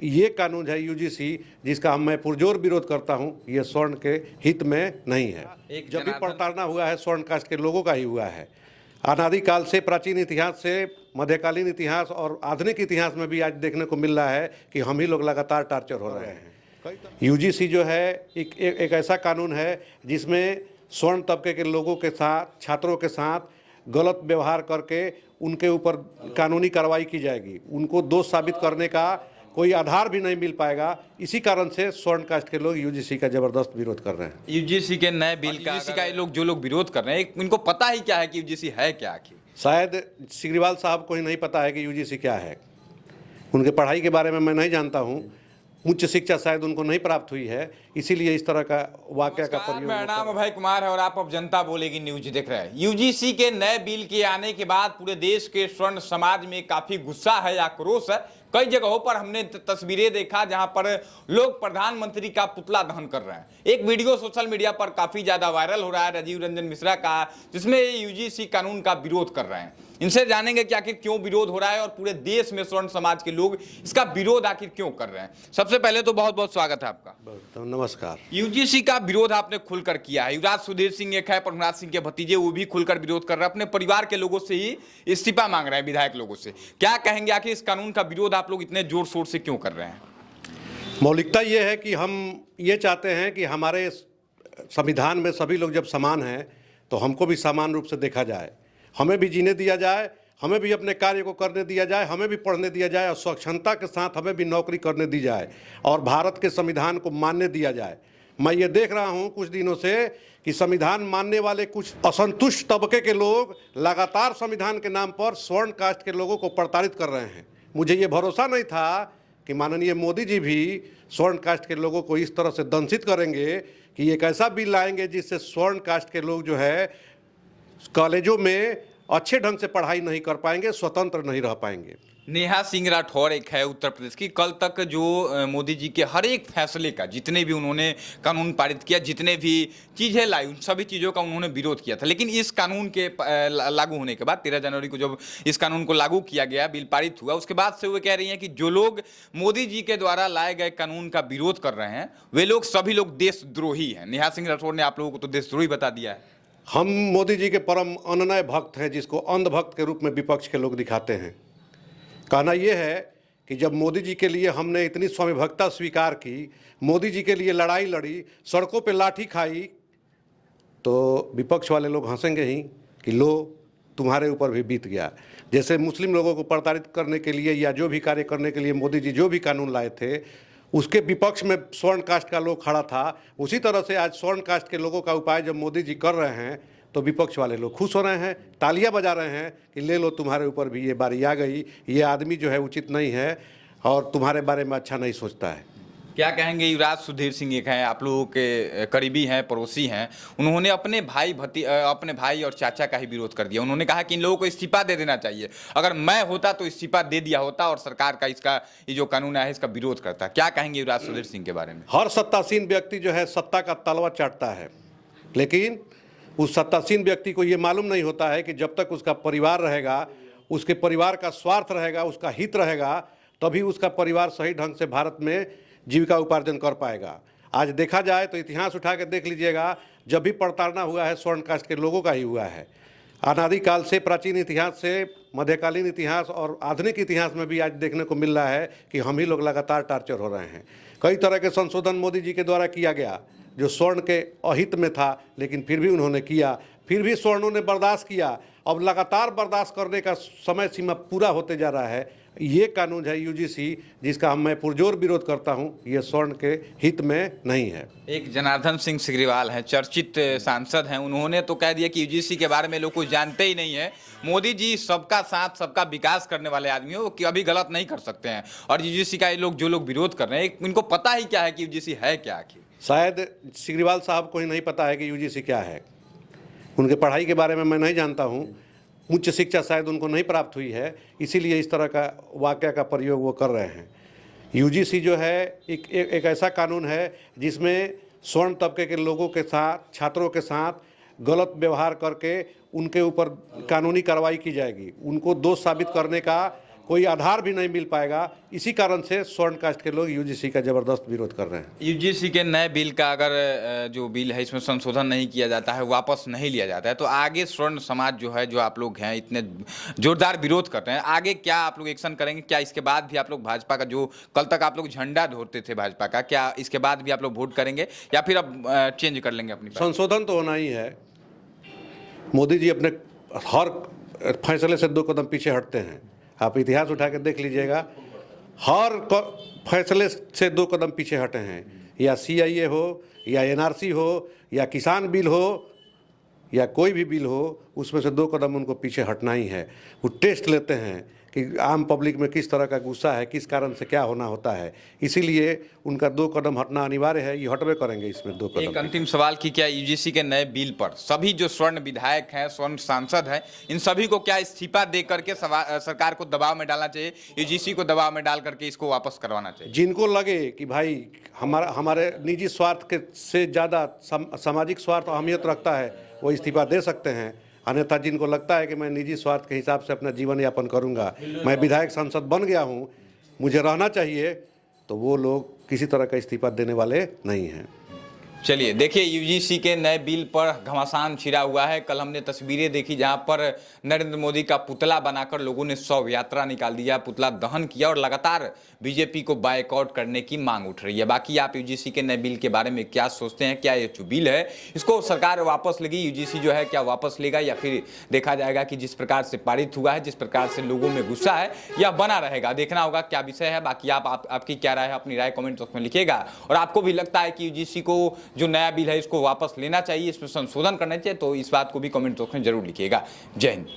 ये कानून है यूजीसी जिसका मैं पुरजोर विरोध करता हूँ, ये स्वर्ण के हित में नहीं है। जब भी प्रताड़ना हुआ है स्वर्ण कास्ट के लोगों का ही हुआ है। अनादिकाल से, प्राचीन इतिहास से, मध्यकालीन इतिहास और आधुनिक इतिहास में भी आज देखने को मिल रहा है कि हम ही लोग लगातार टार्चर हो रहे हैं। यूजीसी जो है एक ऐसा कानून है जिसमें स्वर्ण तबके के लोगों के साथ, छात्रों के साथ गलत व्यवहार करके उनके ऊपर कानूनी कार्रवाई की जाएगी। उनको दोष साबित करने का कोई आधार भी नहीं मिल पाएगा। इसी कारण से स्वर्ण कास्ट के लोग यूजीसी का जबरदस्त विरोध कर रहे हैं। यूजीसी के नए बिल का जो लोग विरोध कर रहे हैं, इनको पता ही क्या है कि यूजीसी है क्या? आखिर शायद सिग्रीवाल साहब को ही नहीं पता है कि यूजीसी क्या है। उनके पढ़ाई के बारे में मैं नहीं जानता हूँ, उच्च शिक्षा शायद उनको नहीं प्राप्त हुई है, इसीलिए इस तरह का वाकया का प्रयोग। मेरा नाम अभय कुमार है और आप अब जनता बोलेगी न्यूज देख रहे हैं। यूजीसी के नए बिल के आने के बाद पूरे देश के स्वर्ण समाज में काफी गुस्सा है, आक्रोश है। कई जगहों पर हमने तस्वीरें देखा जहां पर लोग प्रधानमंत्री का पुतला दहन कर रहे हैं। एक वीडियो सोशल मीडिया पर काफी ज्यादा वायरल हो रहा है राजीव रंजन मिश्रा का, जिसमें यूजीसी कानून का विरोध कर रहे हैं। इनसे जानेंगे कि आखिर क्यों विरोध हो रहा है और पूरे देश में स्वर्ण समाज के लोग इसका विरोध आखिर क्यों कर रहे हैं। सबसे पहले तो बहुत बहुत स्वागत है आपका। नमस्कार। यूजीसी का विरोध आपने खुलकर किया है। युवराज सुधीर सिंह एक है, प्रभुनाथ सिंह के भतीजे, वो भी खुलकर विरोध कर रहे हैं। अपने परिवार के लोगों से ही इस्तीफा मांग रहे हैं, विधायक लोगों से। क्या कहेंगे, आखिर इस कानून का विरोध आप लोग इतने जोर शोर से क्यों कर रहे हैं? मौलिकता ये है कि हम ये चाहते हैं कि हमारे संविधान में सभी लोग जब समान हैं तो हमको भी समान रूप से देखा जाए, हमें भी जीने दिया जाए, हमें भी अपने कार्य को करने दिया जाए, हमें भी पढ़ने दिया जाए और स्वच्छता के साथ हमें भी नौकरी करने दी जाए और भारत के संविधान को मानने दिया जाए। मैं ये देख रहा हूँ कुछ दिनों से कि संविधान मानने वाले कुछ असंतुष्ट तबके के लोग लगातार संविधान के नाम पर स्वर्ण कास्ट के लोगों को प्रताड़ित कर रहे हैं। मुझे ये भरोसा नहीं था कि माननीय मोदी जी भी स्वर्ण कास्ट के लोगों को इस तरह से दंशित करेंगे कि एक ऐसा बिल लाएंगे जिससे स्वर्ण कास्ट के लोग जो है कॉलेजों में अच्छे ढंग से पढ़ाई नहीं कर पाएंगे, स्वतंत्र नहीं रह पाएंगे। नेहा सिंह राठौर एक है उत्तर प्रदेश की। कल तक जो मोदी जी के हर एक फैसले का, जितने भी उन्होंने कानून पारित किया, जितने भी चीज़ें लाई, उन सभी चीज़ों का उन्होंने विरोध किया था। लेकिन इस कानून के लागू होने के बाद 13 जनवरी को जब इस कानून को लागू किया गया, बिल पारित हुआ, उसके बाद से वो कह रही हैं कि जो लोग मोदी जी के द्वारा लाए गए कानून का विरोध कर रहे हैं वे लोग सभी लोग देशद्रोही हैं। नेहा सिंह राठौर ने आप लोगों को तो देशद्रोही बता दिया है। हम मोदी जी के परम अनन्य भक्त हैं, जिसको अंधभक्त के रूप में विपक्ष के लोग दिखाते हैं। कहना यह है कि जब मोदी जी के लिए हमने इतनी स्वामिभक्ता स्वीकार की, मोदी जी के लिए लड़ाई लड़ी, सड़कों पे लाठी खाई, तो विपक्ष वाले लोग हंसेंगे ही कि लो तुम्हारे ऊपर भी बीत गया। जैसे मुस्लिम लोगों को प्रताड़ित करने के लिए या जो भी कार्य करने के लिए मोदी जी जो भी कानून लाए थे, उसके विपक्ष में स्वर्ण कास्ट का लोग खड़ा था, उसी तरह से आज स्वर्ण कास्ट के लोगों का उपाय जब मोदी जी कर रहे हैं तो विपक्ष वाले लोग खुश हो रहे हैं, तालियां बजा रहे हैं कि ले लो तुम्हारे ऊपर भी ये बारी आ गई, ये आदमी जो है उचित नहीं है और तुम्हारे बारे में अच्छा नहीं सोचता है। क्या कहेंगे? युवराज सुधीर सिंह एक हैं, आप लोगों के करीबी हैं, पड़ोसी हैं। उन्होंने अपने भाई और चाचा का ही विरोध कर दिया। उन्होंने कहा कि इन लोगों को इस्तीफा दे देना चाहिए। अगर मैं होता तो इस्तीफा दे दिया होता और सरकार का इसका ये जो कानून है इसका विरोध करता। क्या कहेंगे युवराज सुधीर सिंह के बारे में? हर सत्तासीन व्यक्ति जो है सत्ता का तलवा चाटता है, लेकिन उस सत्तासीन व्यक्ति को ये मालूम नहीं होता है कि जब तक उसका परिवार रहेगा, उसके परिवार का स्वार्थ रहेगा, उसका हित रहेगा, तभी उसका परिवार सही ढंग से भारत में जीविका उपार्जन कर पाएगा। आज देखा जाए तो इतिहास उठा के देख लीजिएगा, जब भी प्रताड़ना हुआ है स्वर्ण कास्ट के लोगों का ही हुआ है। अनादिकाल से, प्राचीन इतिहास से, मध्यकालीन इतिहास और आधुनिक इतिहास में भी आज देखने को मिल रहा है कि हम ही लोग लगातार टार्चर हो रहे हैं। कई तरह के संशोधन मोदी जी के द्वारा किया गया जो स्वर्ण के अहित में था, लेकिन फिर भी उन्होंने किया, फिर भी स्वर्णों ने बर्दाश्त किया। अब लगातार बर्दाश्त करने का समय सीमा पूरा होते जा रहा है। ये कानून है यूजीसी जिसका मैं पुरजोर विरोध करता हूँ, ये स्वर्ण के हित में नहीं है। एक जनार्दन सिंह सिग्रीवाल हैं, चर्चित सांसद हैं, उन्होंने तो कह दिया कि यूजीसी के बारे में लोग कुछ जानते ही नहीं है। मोदी जी सबका साथ, सबका विकास करने वाले आदमी हो, कि अभी गलत नहीं कर सकते हैं। और यूजीसी का ये लोग जो लोग विरोध कर रहे हैं, इनको पता ही क्या है कि यूजीसी है क्या? आखिर शायद सिग्रीवाल साहब को ही नहीं पता है कि यूजीसी क्या है। उनके पढ़ाई के बारे में मैं नहीं जानता हूँ, उच्च शिक्षा शायद उनको नहीं प्राप्त हुई है, इसीलिए इस तरह का वाकया का प्रयोग वो कर रहे हैं। यूजीसी जो है एक ऐसा कानून है जिसमें स्वर्ण तबके के लोगों के साथ, छात्रों के साथ गलत व्यवहार करके उनके ऊपर कानूनी कार्रवाई की जाएगी। उनको दोष साबित करने का कोई आधार भी नहीं मिल पाएगा। इसी कारण से स्वर्ण कास्ट के लोग यूजीसी का जबरदस्त विरोध कर रहे हैं। यूजीसी के नए बिल का अगर जो बिल है इसमें संशोधन नहीं किया जाता है, वापस नहीं लिया जाता है, तो आगे स्वर्ण समाज जो है, जो आप लोग हैं इतने जोरदार विरोध कर रहे हैं, आगे क्या आप लोग एक्शन करेंगे? क्या इसके बाद भी आप लोग भाजपा का, जो कल तक आप लोग झंडा धोते थे भाजपा का, क्या इसके बाद भी आप लोग वोट करेंगे या फिर अब चेंज कर लेंगे अपनी? संशोधन तो होना ही है। मोदी जी अपने हर फैसले से 2 कदम पीछे हटते हैं। आप इतिहास उठा के देख लीजिएगा, हर फैसले से 2 कदम पीछे हटे हैं। या सीआईए हो, या एनआरसी हो, या किसान बिल हो, या कोई भी बिल हो, उसमें से 2 कदम उनको पीछे हटना ही है। वो टेस्ट लेते हैं कि आम पब्लिक में किस तरह का गुस्सा है, किस कारण से क्या होना होता है। इसीलिए उनका 2 कदम हटना अनिवार्य है। ये हटवे करेंगे इसमें 2 कदम। एक अंतिम सवाल कि क्या यूजीसी के नए बिल पर सभी जो स्वर्ण विधायक हैं, स्वर्ण सांसद हैं, इन सभी को क्या इस्तीफा दे करके सरकार को दबाव में डालना चाहिए, यूजीसी को दबाव में डाल करके इसको वापस करवाना चाहिए? जिनको लगे कि भाई हमारे निजी स्वार्थ के से ज़्यादा सामाजिक स्वार्थ अहमियत रखता है, वो इस्तीफा दे सकते हैं। अन्यथा जिनको लगता है कि मैं निजी स्वार्थ के हिसाब से अपना जीवन यापन करूंगा, मैं विधायक सांसद बन गया हूं, मुझे रहना चाहिए, तो वो लोग किसी तरह का इस्तीफा देने वाले नहीं हैं। चलिए देखिए, यूजीसी के नए बिल पर घमासान छिड़ा हुआ है। कल हमने तस्वीरें देखी जहां पर नरेंद्र मोदी का पुतला बनाकर लोगों ने शव यात्रा निकाल दिया, पुतला दहन किया और लगातार बीजेपी को बायकॉट करने की मांग उठ रही है। बाकी आप यूजीसी के नए बिल के बारे में क्या सोचते हैं? क्या ये जो बिल है इसको सरकार वापस लेगी, यूजीसी जो है क्या वापस लेगा, या फिर देखा जाएगा कि जिस प्रकार से पारित हुआ है, जिस प्रकार से लोगों में गुस्सा है, यह बना रहेगा? देखना होगा क्या विषय है। बाकी आपकी क्या राय है, अपनी राय कमेंट बॉक्स में लिखिएगा। और आपको भी लगता है कि यूजीसी को जो नया बिल है इसको वापस लेना चाहिए, इसमें संशोधन करना चाहिए, तो इस बात को भी कमेंट बॉक्स में जरूर लिखिएगा। जय हिंद।